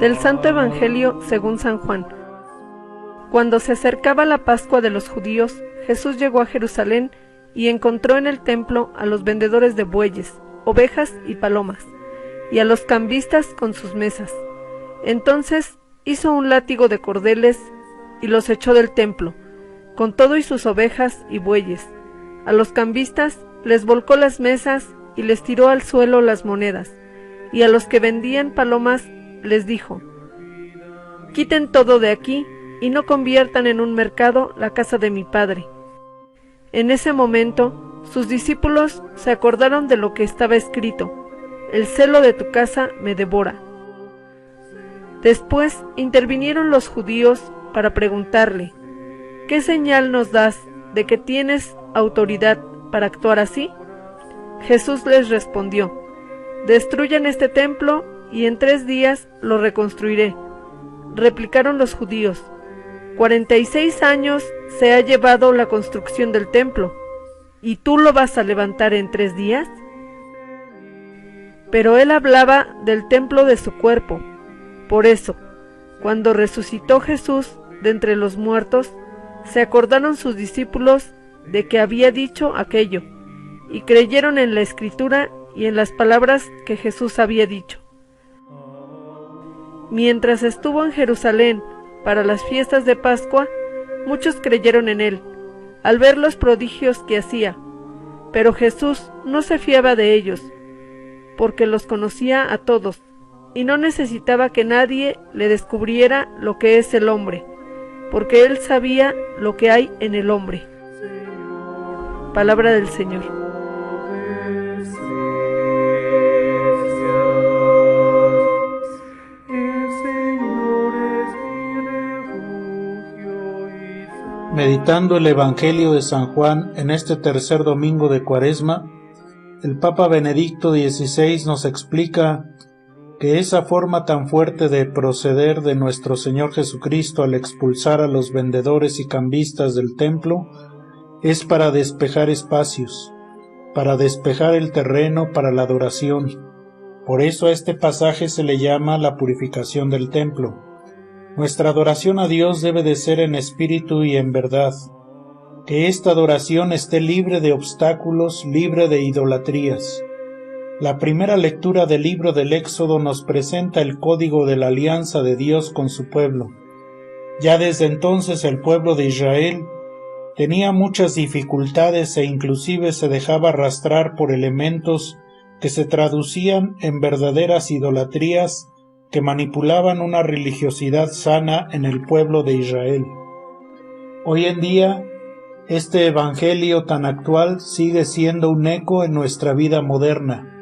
Del Santo Evangelio según San Juan. Cuando se acercaba la Pascua de los judíos, Jesús llegó a Jerusalén y encontró en el templo a los vendedores de bueyes, ovejas y palomas, y a los cambistas con sus mesas. Entonces hizo un látigo de cordeles y los echó del templo, con todo y sus ovejas y bueyes. A los cambistas les volcó las mesas y les tiró al suelo las monedas, y a los que vendían palomas les dijo: «Quiten todo de aquí y no conviertan en un mercado la casa de mi Padre». En ese momento sus discípulos se acordaron de lo que estaba escrito: «El celo de tu casa me devora». Después intervinieron los judíos para preguntarle: «¿Qué señal nos das de que tienes autoridad para actuar así?». Jesús les respondió: «Destruyan este templo y en 3 días lo reconstruiré». Replicaron los judíos: 46 años se ha llevado la construcción del templo, ¿y tú lo vas a levantar en 3 días? Pero él hablaba del templo de su cuerpo. Por eso, cuando resucitó Jesús de entre los muertos, se acordaron sus discípulos de que había dicho aquello, y creyeron en la Escritura y en las palabras que Jesús había dicho. Mientras estuvo en Jerusalén para las fiestas de Pascua, muchos creyeron en él, al ver los prodigios que hacía, pero Jesús no se fiaba de ellos, porque los conocía a todos, y no necesitaba que nadie le descubriera lo que es el hombre, porque él sabía lo que hay en el hombre. Palabra del Señor. Meditando el Evangelio de San Juan en este tercer domingo de Cuaresma, el Papa Benedicto XVI nos explica que esa forma tan fuerte de proceder de nuestro Señor Jesucristo al expulsar a los vendedores y cambistas del templo es para despejar espacios, para despejar el terreno para la adoración. Por eso a este pasaje se le llama la purificación del templo. Nuestra adoración a Dios debe de ser en espíritu y en verdad. Que esta adoración esté libre de obstáculos, libre de idolatrías. La primera lectura del libro del Éxodo nos presenta el código de la alianza de Dios con su pueblo. Ya desde entonces el pueblo de Israel tenía muchas dificultades e inclusive se dejaba arrastrar por elementos que se traducían en verdaderas idolatrías que manipulaban una religiosidad sana en el pueblo de Israel. Hoy en día, este evangelio tan actual sigue siendo un eco en nuestra vida moderna.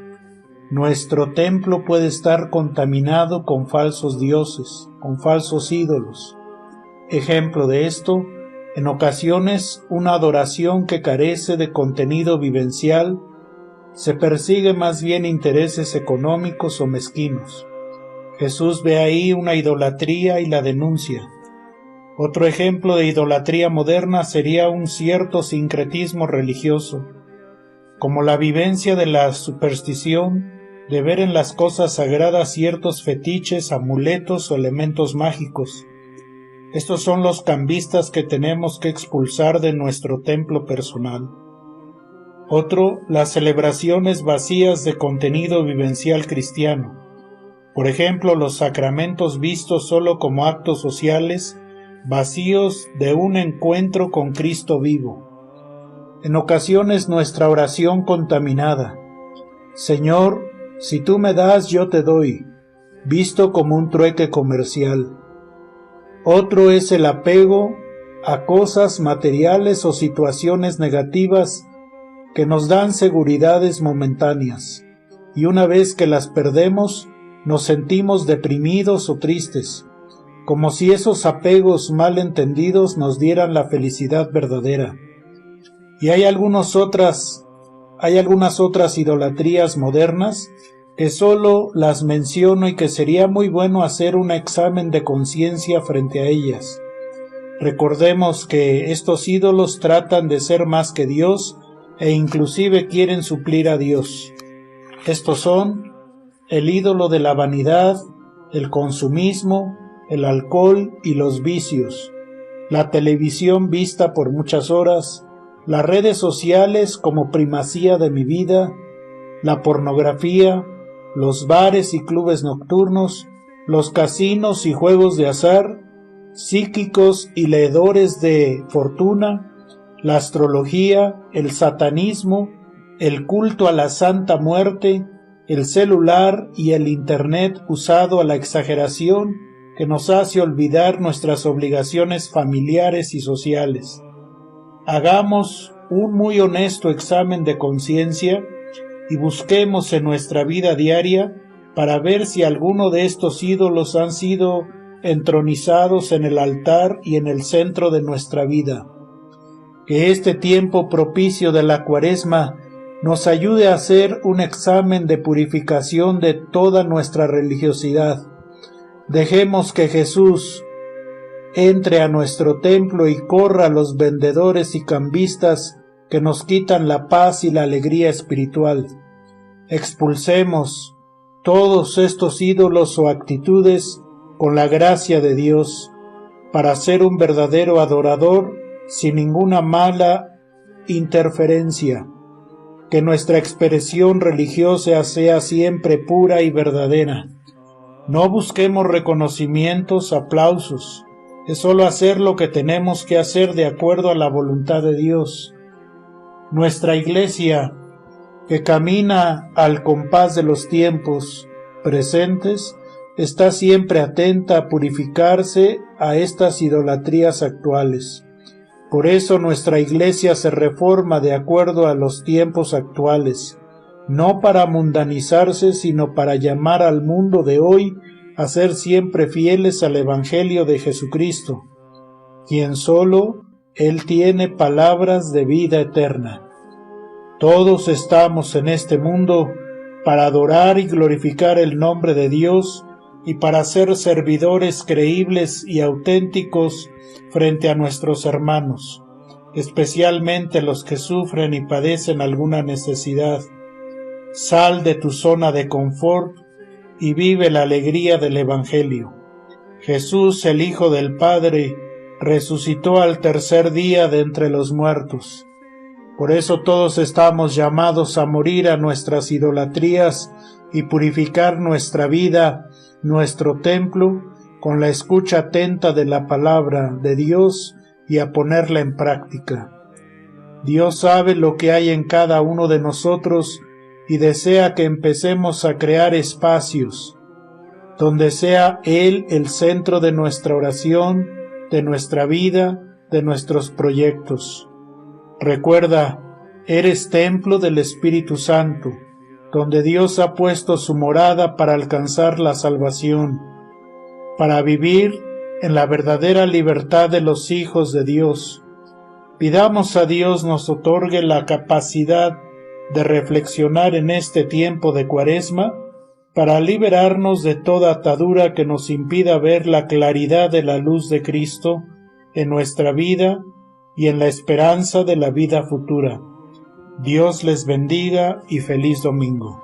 Nuestro templo puede estar contaminado con falsos dioses, con falsos ídolos. Ejemplo de esto, en ocasiones una adoración que carece de contenido vivencial, se persigue más bien intereses económicos o mezquinos. Jesús ve ahí una idolatría y la denuncia. Otro ejemplo de idolatría moderna sería un cierto sincretismo religioso, como la vivencia de la superstición, de ver en las cosas sagradas ciertos fetiches, amuletos o elementos mágicos. Estos son los cambistas que tenemos que expulsar de nuestro templo personal. Otro, las celebraciones vacías de contenido vivencial cristiano. Por ejemplo, los sacramentos vistos solo como actos sociales, vacíos de un encuentro con Cristo vivo. En ocasiones nuestra oración contaminada: Señor, si tú me das, yo te doy, visto como un trueque comercial. Otro es el apego a cosas materiales o situaciones negativas que nos dan seguridades momentáneas, y una vez que las perdemos, nos sentimos deprimidos o tristes, como si esos apegos mal entendidos nos dieran la felicidad verdadera. Y hay algunas otras idolatrías modernas que solo las menciono y que sería muy bueno hacer un examen de conciencia frente a ellas. Recordemos que estos ídolos tratan de ser más que Dios e inclusive quieren suplir a Dios. Estos son el ídolo de la vanidad, el consumismo, el alcohol y los vicios, la televisión vista por muchas horas, las redes sociales como primacía de mi vida, la pornografía, los bares y clubes nocturnos, los casinos y juegos de azar, psíquicos y leedores de fortuna, la astrología, el satanismo, el culto a la Santa Muerte, el celular y el Internet usado a la exageración que nos hace olvidar nuestras obligaciones familiares y sociales. Hagamos un muy honesto examen de conciencia y busquemos en nuestra vida diaria para ver si alguno de estos ídolos han sido entronizados en el altar y en el centro de nuestra vida. Que este tiempo propicio de la Cuaresma nos ayude a hacer un examen de purificación de toda nuestra religiosidad. Dejemos que Jesús entre a nuestro templo y corra a los vendedores y cambistas que nos quitan la paz y la alegría espiritual. Expulsemos todos estos ídolos o actitudes con la gracia de Dios para ser un verdadero adorador sin ninguna mala interferencia. Que nuestra expresión religiosa sea siempre pura y verdadera. No busquemos reconocimientos, aplausos. Es solo hacer lo que tenemos que hacer de acuerdo a la voluntad de Dios. Nuestra Iglesia, que camina al compás de los tiempos presentes, está siempre atenta a purificarse a estas idolatrías actuales. Por eso nuestra Iglesia se reforma de acuerdo a los tiempos actuales, no para mundanizarse, sino para llamar al mundo de hoy a ser siempre fieles al Evangelio de Jesucristo, quien solo Él tiene palabras de vida eterna. Todos estamos en este mundo para adorar y glorificar el nombre de Dios y para ser servidores creíbles y auténticos frente a nuestros hermanos, especialmente los que sufren y padecen alguna necesidad. Sal de tu zona de confort y vive la alegría del Evangelio. Jesús, el Hijo del Padre, resucitó al tercer día de entre los muertos. Por eso todos estamos llamados a morir a nuestras idolatrías y purificar nuestra vida, nuestro templo, con la escucha atenta de la palabra de Dios y a ponerla en práctica. Dios sabe lo que hay en cada uno de nosotros y desea que empecemos a crear espacios donde sea Él el centro de nuestra oración, de nuestra vida, de nuestros proyectos. Recuerda, eres templo del Espíritu Santo, donde Dios ha puesto su morada para alcanzar la salvación, para vivir en la verdadera libertad de los hijos de Dios. Pidamos a Dios nos otorgue la capacidad de reflexionar en este tiempo de Cuaresma para liberarnos de toda atadura que nos impida ver la claridad de la luz de Cristo en nuestra vida y en la esperanza de la vida futura. Dios les bendiga y feliz domingo.